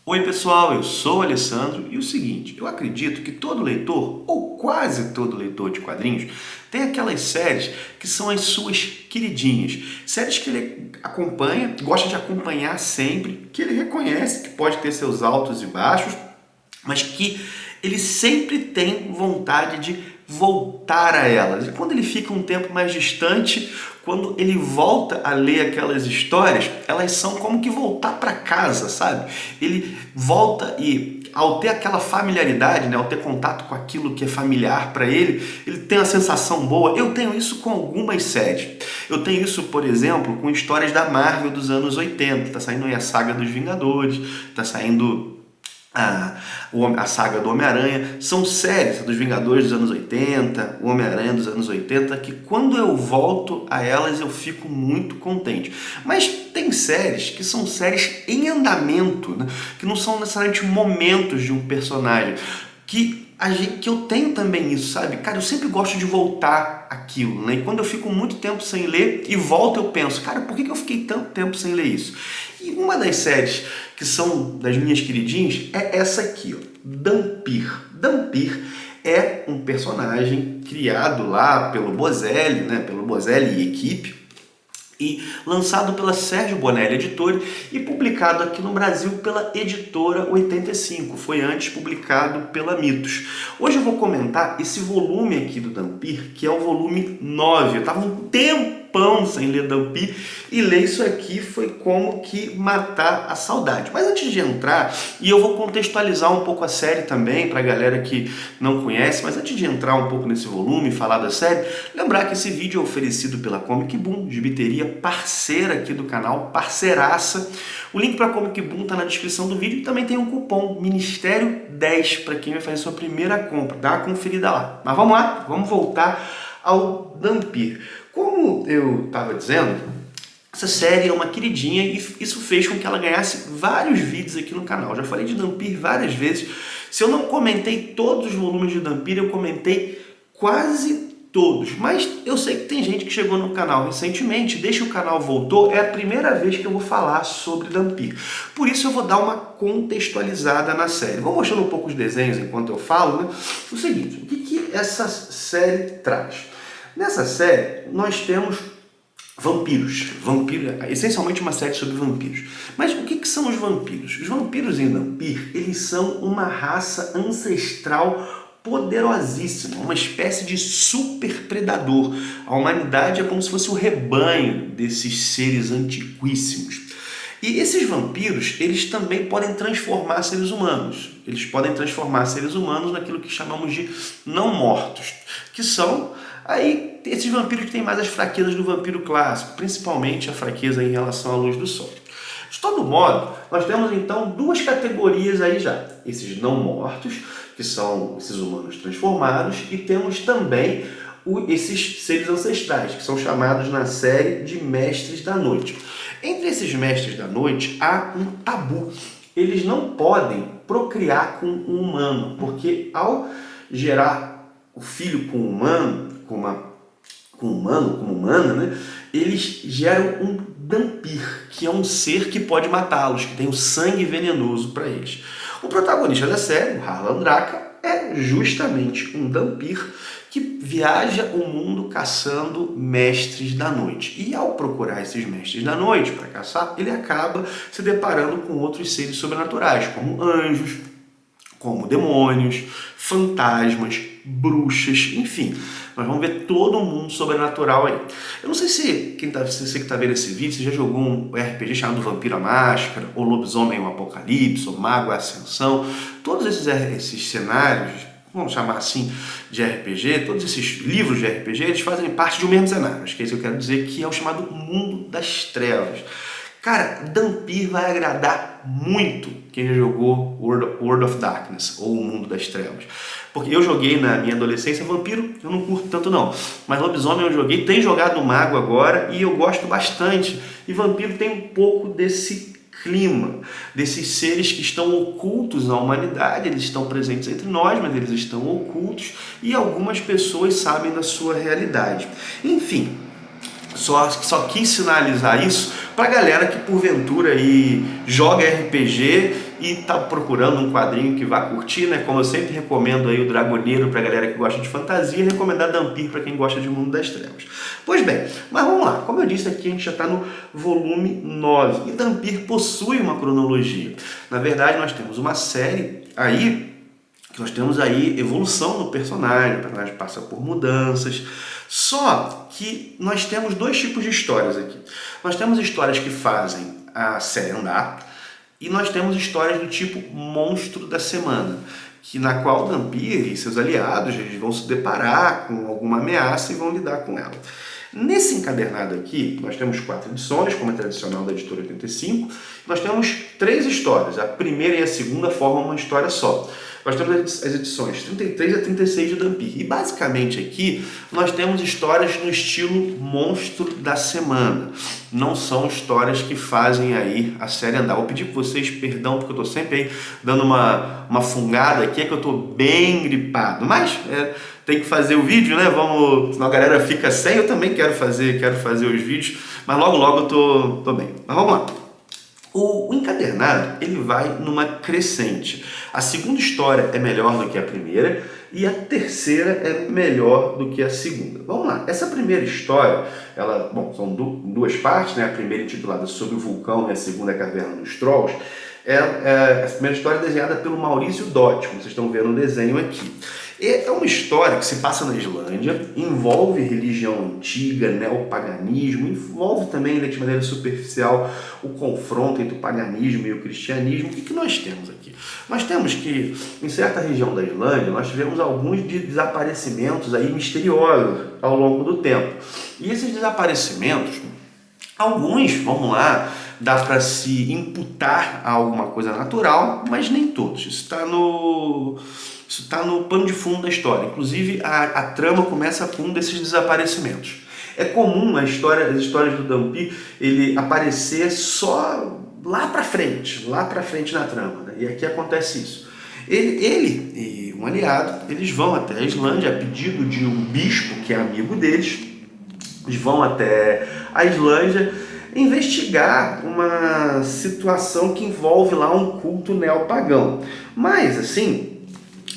Oi pessoal, eu sou o Alessandro e o seguinte, eu acredito que todo leitor, ou quase todo leitor de quadrinhos, tem aquelas séries que são as suas queridinhas. Séries que ele acompanha, gosta de acompanhar sempre, que ele reconhece que pode ter seus altos e baixos, mas que ele sempre tem vontade de voltar a elas. E quando ele fica um tempo mais distante, quando ele volta a ler aquelas histórias, elas são como que voltar para casa, sabe? Ele volta e ao ter aquela familiaridade, né, ao ter contato com aquilo que é familiar para ele, ele tem uma sensação boa. Eu tenho isso com algumas séries. Eu tenho isso, por exemplo, com histórias da Marvel dos anos 80. Tá saindo aí a saga dos Vingadores, tá saindo a saga do Homem-Aranha. São séries dos Vingadores dos anos 80, o Homem-Aranha dos anos 80, que quando eu volto a elas eu fico muito contente. Mas tem séries que são séries em andamento, né? Que não são necessariamente momentos de um personagem, que eu tenho também isso, sabe? Cara, eu sempre gosto de voltar aquilo, né? E quando eu fico muito tempo sem ler e volto, eu penso, cara, por que eu fiquei tanto tempo sem ler isso? E uma das séries que são das minhas queridinhas é essa aqui, ó, Dhampir. Dhampir é um personagem criado lá pelo Bozelli, né? Pelo Bozelli e equipe, e lançado pela Sérgio Bonelli Editore e publicado aqui no Brasil pela Editora 85. Foi antes publicado pela Mitos. Hoje eu vou comentar esse volume aqui do Dhampir, que é o volume 9. Eu estava um tempão sem ler Dhampir e ler isso aqui foi como que matar a saudade. Mas antes de entrar, e eu vou contextualizar um pouco a série também para a galera que não conhece, mas antes de entrar um pouco nesse volume e falar da série, lembrar que esse vídeo é oferecido pela Comic Boom, gibiteria parceira aqui do canal, parceiraça. O link para a Comic Boom está na descrição do vídeo e também tem um cupom Ministério 10 para quem vai fazer sua primeira compra. Dá uma conferida lá. Mas vamos lá, vamos voltar ao Dhampir. Como eu estava dizendo, essa série é uma queridinha e isso fez com que ela ganhasse vários vídeos aqui no canal. Já falei de Dhampir várias vezes. Se eu não comentei todos os volumes de Dhampir, eu comentei quase todos, mas eu sei que tem gente que chegou no canal recentemente, desde que o canal voltou, é a primeira vez que eu vou falar sobre Dhampir. Por isso eu vou dar uma contextualizada na série. Vou mostrando um pouco os desenhos enquanto eu falo, né? O seguinte, o que essa série traz? Nessa série nós temos vampiros. Essencialmente uma série sobre vampiros. Mas o que são os vampiros? Os vampiros em Dhampir, eles são uma raça ancestral poderosíssima, uma espécie de super predador. A humanidade é como se fosse o rebanho desses seres antiquíssimos. E esses vampiros, eles também podem transformar seres humanos. Eles podem transformar seres humanos naquilo que chamamos de não mortos, que são aí esses vampiros que têm mais as fraquezas do vampiro clássico, principalmente a fraqueza em relação à luz do sol. De todo modo, nós temos então duas categorias aí já. Esses não mortos, que são esses humanos transformados, e temos também esses seres ancestrais, que são chamados na série de Mestres da Noite. Entre esses Mestres da Noite há um tabu. Eles não podem procriar com um humano, porque ao gerar o filho com um humano, com humana, né, eles geram um Dhampir, que é um ser que pode matá-los, que tem o sangue venenoso para eles. O protagonista da série, o Harlan Draka, é justamente um Dhampir que viaja o mundo caçando mestres da noite. E ao procurar esses mestres da noite para caçar, ele acaba se deparando com outros seres sobrenaturais, como anjos, como demônios, fantasmas, bruxas, enfim. Nós vamos ver todo mundo sobrenatural aí. Eu não sei se você que está vendo esse vídeo, você já jogou um RPG chamado Vampiro à Máscara, ou Lobisomem o Apocalipse, ou Mago à Ascensão. Todos esses cenários, vamos chamar assim, de RPG, todos esses livros de RPG, eles fazem parte de um mesmo cenário. Acho que é isso que eu quero dizer, que é o chamado Mundo das Trevas. Cara, Dhampir vai agradar muito quem já jogou World of Darkness, ou o Mundo das Trevas. Porque eu joguei na minha adolescência vampiro, eu não curto tanto não. Mas lobisomem eu joguei, tenho jogado no Mago agora e eu gosto bastante. E vampiro tem um pouco desse clima, desses seres que estão ocultos na humanidade, eles estão presentes entre nós, mas eles estão ocultos e algumas pessoas sabem da sua realidade. Enfim, só quis sinalizar isso para a galera que porventura aí joga RPG e está procurando um quadrinho que vá curtir, né? Como eu sempre recomendo aí o Dragoneiro para a galera que gosta de fantasia, recomendar Dhampir para quem gosta de Mundo das Trevas. Pois bem, mas vamos lá. Como eu disse aqui, a gente já está no volume 9 e Dhampir possui uma cronologia. Na verdade, nós temos uma série aí, que nós temos aí evolução do personagem, o personagem passa por mudanças, só que nós temos dois tipos de histórias aqui. Nós temos histórias que fazem a série andar e nós temos histórias do tipo monstro da semana, na qual Dhampir e seus aliados eles vão se deparar com alguma ameaça e vão lidar com ela. Nesse encadernado aqui, nós temos 4 edições, como é tradicional da editora 85, nós temos 3 histórias, a primeira e a segunda formam uma história só. Nós temos as edições 33 a 36 de Dhampir. E basicamente aqui nós temos histórias no estilo monstro da semana. Não são histórias que fazem aí a série andar. Vou pedir para vocês perdão, porque eu estou sempre aí dando uma fungada aqui, é que eu estou bem gripado. Mas tem que fazer o vídeo, né? Senão a galera fica sem. Eu também quero fazer os vídeos, mas logo eu tô bem. Mas vamos lá. O encadernado, ele vai numa crescente. A segunda história é melhor do que a primeira e a terceira é melhor do que a segunda. Vamos lá. Essa primeira história, são duas partes, né? A primeira intitulada Sobre o Vulcão e a segunda é a Caverna dos Trolls. A primeira história é desenhada pelo Maurício Dotti, como vocês estão vendo no desenho aqui. É uma história que se passa na Islândia, envolve religião antiga, neopaganismo, envolve também, de maneira superficial, o confronto entre o paganismo e o cristianismo. O que nós temos aqui? Nós temos que, em certa região da Islândia, nós tivemos alguns desaparecimentos aí misteriosos ao longo do tempo. E esses desaparecimentos, alguns, vamos lá, dá para se imputar a alguma coisa natural, mas nem todos. Isso está no pano de fundo da história. Inclusive, a trama começa com um desses desaparecimentos. É comum as histórias do Dhampir ele aparecer só lá para frente na trama, né? E aqui acontece isso. Ele e um aliado, eles vão até a Islândia a pedido de um bispo que é amigo deles. Eles vão até a Islândia investigar uma situação que envolve lá um culto neopagão. Mas, assim,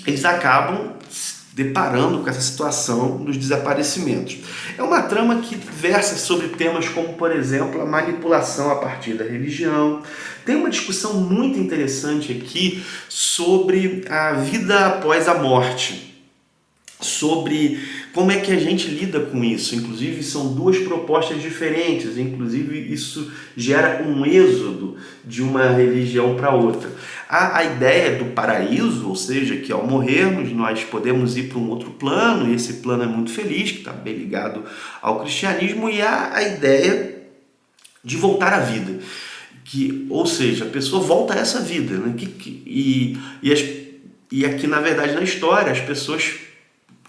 eles acabam se deparando com essa situação dos desaparecimentos. É uma trama que versa sobre temas como, por exemplo, a manipulação a partir da religião. Tem uma discussão muito interessante aqui sobre a vida após a morte, sobre como é que a gente lida com isso. Inclusive são duas propostas diferentes, inclusive isso gera um êxodo de uma religião para outra. Há a ideia do paraíso, ou seja, que ao morrermos nós podemos ir para um outro plano, e esse plano é muito feliz, que está bem ligado ao cristianismo, e há a ideia de voltar à vida, ou seja, a pessoa volta a essa vida, né? E aqui, na verdade, na história, as pessoas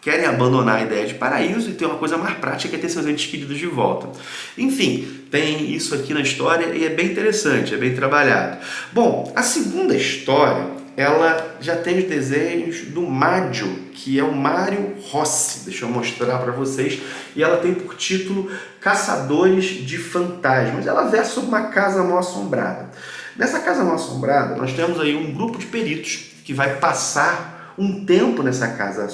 querem abandonar a ideia de paraíso e ter uma coisa mais prática, que é ter seus entes queridos de volta. Enfim, tem isso aqui na história e é bem interessante, é bem trabalhado. Bom, a segunda história, ela já tem os desenhos do Maggio, que é o Mário Rossi. Deixa eu mostrar para vocês. E ela tem por título Caçadores de Fantasmas. Ela versa sobre uma casa mal assombrada. Nessa casa mal assombrada, nós temos aí um grupo de peritos que vai passar um tempo nessa casa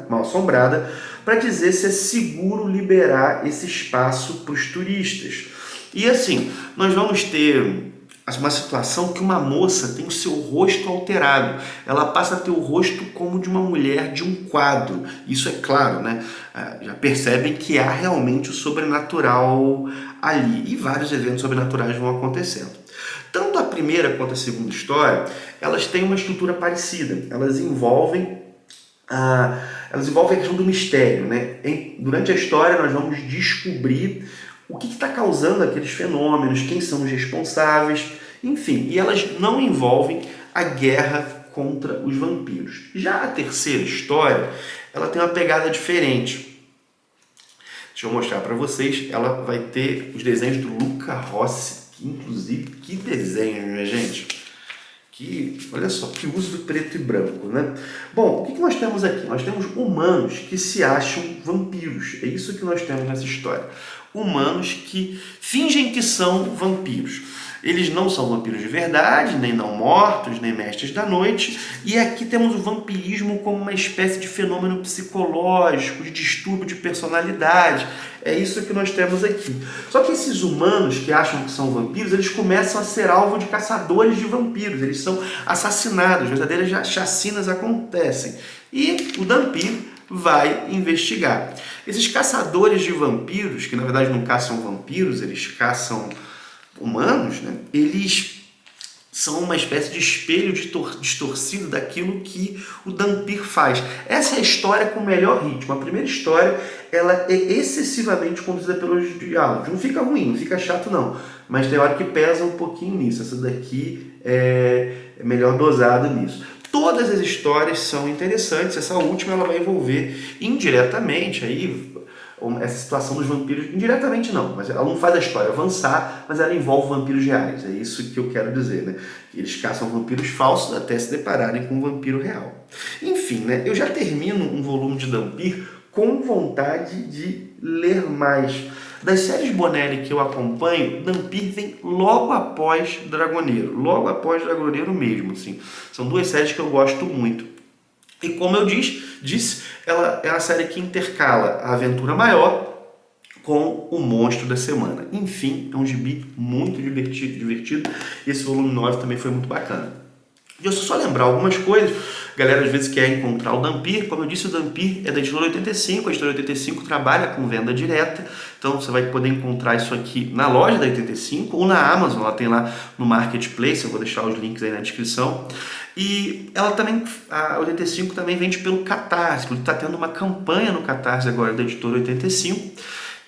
mal assombrada para dizer se é seguro liberar esse espaço para os turistas. E assim, nós vamos ter uma situação que uma moça tem o seu rosto alterado. Ela passa a ter o rosto como de uma mulher de um quadro. Isso é claro, né? Já percebem que há realmente o sobrenatural ali. E vários eventos sobrenaturais vão acontecendo. Tanto a primeira quanto a segunda história, elas têm uma estrutura parecida. Elas envolvem a questão do mistério, né? Durante a história nós vamos descobrir o que está causando aqueles fenômenos, quem são os responsáveis, enfim. E elas não envolvem a guerra contra os vampiros. Já a terceira história, ela tem uma pegada diferente. Deixa eu mostrar para vocês. Ela vai ter os desenhos do Luca Rossi. Inclusive, que desenho, minha gente. Olha só, que uso do preto e branco, né? Bom, o que nós temos aqui? Nós temos humanos que se acham vampiros. É isso que nós temos nessa história. Humanos que fingem que são vampiros. Eles não são vampiros de verdade, nem não mortos, nem mestres da noite. E aqui temos o vampirismo como uma espécie de fenômeno psicológico, de distúrbio de personalidade. É isso que nós temos aqui. Só que esses humanos que acham que são vampiros, eles começam a ser alvo de caçadores de vampiros. Eles são assassinados, verdadeiras chacinas acontecem. E o Dhampir vai investigar. Esses caçadores de vampiros, que na verdade não caçam vampiros, eles caçam humanos, né? Eles são uma espécie de espelho distorcido daquilo que o Dhampir faz. Essa é a história com o melhor ritmo. A primeira história, ela é excessivamente conduzida pelos diálogos. Não fica ruim, não fica chato não, mas tem hora que pesa um pouquinho nisso. Essa daqui é melhor dosada nisso. Todas as histórias são interessantes. Essa última ela vai envolver indiretamente aí essa situação dos vampiros, indiretamente não, mas ela não faz a história avançar, mas ela envolve vampiros reais, é isso que eu quero dizer, né? Eles caçam vampiros falsos até se depararem com um vampiro real. Enfim, né? Eu já termino um volume de Dhampir com vontade de ler mais. Das séries Bonelli que eu acompanho, Dhampir vem logo após Dragoneiro mesmo, assim. São duas séries que eu gosto muito. E como eu disse, ela é uma série que intercala a aventura maior com o monstro da semana. Enfim, é um gibi muito divertido. Esse volume 9 também foi muito bacana. Deixa eu só lembrar algumas coisas. A galera às vezes quer encontrar o Dhampir. Como eu disse, o Dhampir é da Editora 85. A Editora 85 trabalha com venda direta. Então você vai poder encontrar isso aqui na loja da 85 ou na Amazon. Ela tem lá no Marketplace. Eu vou deixar os links aí na descrição. E ela também, a 85 também vende pelo Catarse. Está tendo uma campanha no Catarse agora da Editora 85.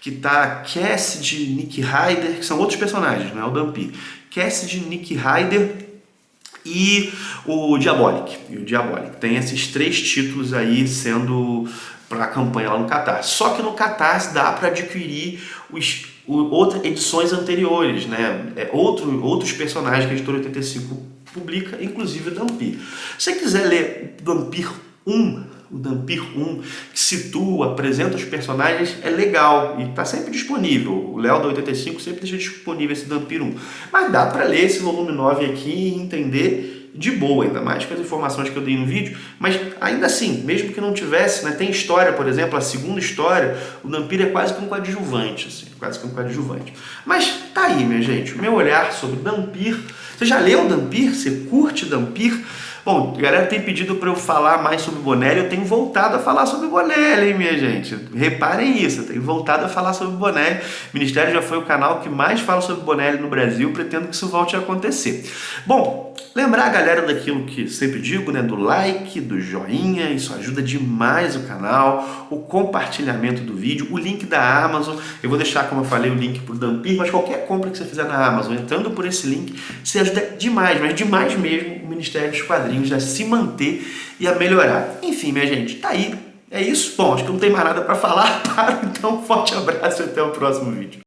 Que tá Cassidy, Nick Ryder, que são outros personagens, não é o Dhampir. Cassidy, Nick Ryder e o Diabolic. Tem esses 3 títulos aí sendo para a campanha lá no Catarse. Só que no Catarse dá para adquirir outras edições anteriores, né? Outros personagens que a Editora 85 publica, inclusive o Dhampir. Se você quiser ler o Dhampir 1, que situa, apresenta os personagens, é legal e está sempre disponível. O Léo da 85 sempre deixa disponível esse Dhampir 1. Mas dá para ler esse volume 9 aqui e entender de boa, ainda mais com as informações que eu dei no vídeo. Mas ainda assim, mesmo que não tivesse, né, tem história, por exemplo, a segunda história, o Dhampir é quase que um coadjuvante, Mas tá aí, minha gente, o meu olhar sobre Dhampir. Você já leu Dhampir? Você curte Dhampir? Bom, a galera tem pedido para eu falar mais sobre Bonelli, eu tenho voltado a falar sobre Bonelli, hein, minha gente? Reparem isso, eu tenho voltado a falar sobre Bonelli. O Ministério já foi o canal que mais fala sobre Bonelli no Brasil, pretendo que isso volte a acontecer. Bom, lembrar a galera daquilo que sempre digo, né, do like, do joinha, isso ajuda demais o canal, o compartilhamento do vídeo, o link da Amazon, eu vou deixar, como eu falei, o link pro Dhampir, mas qualquer compra que você fizer na Amazon, entrando por esse link, você ajuda demais, mas demais mesmo, o Ministério dos Quadrinhos a se manter e a melhorar. Enfim, minha gente, tá aí. É isso. Bom, acho que não tem mais nada para falar. Então, um forte abraço e até o próximo vídeo.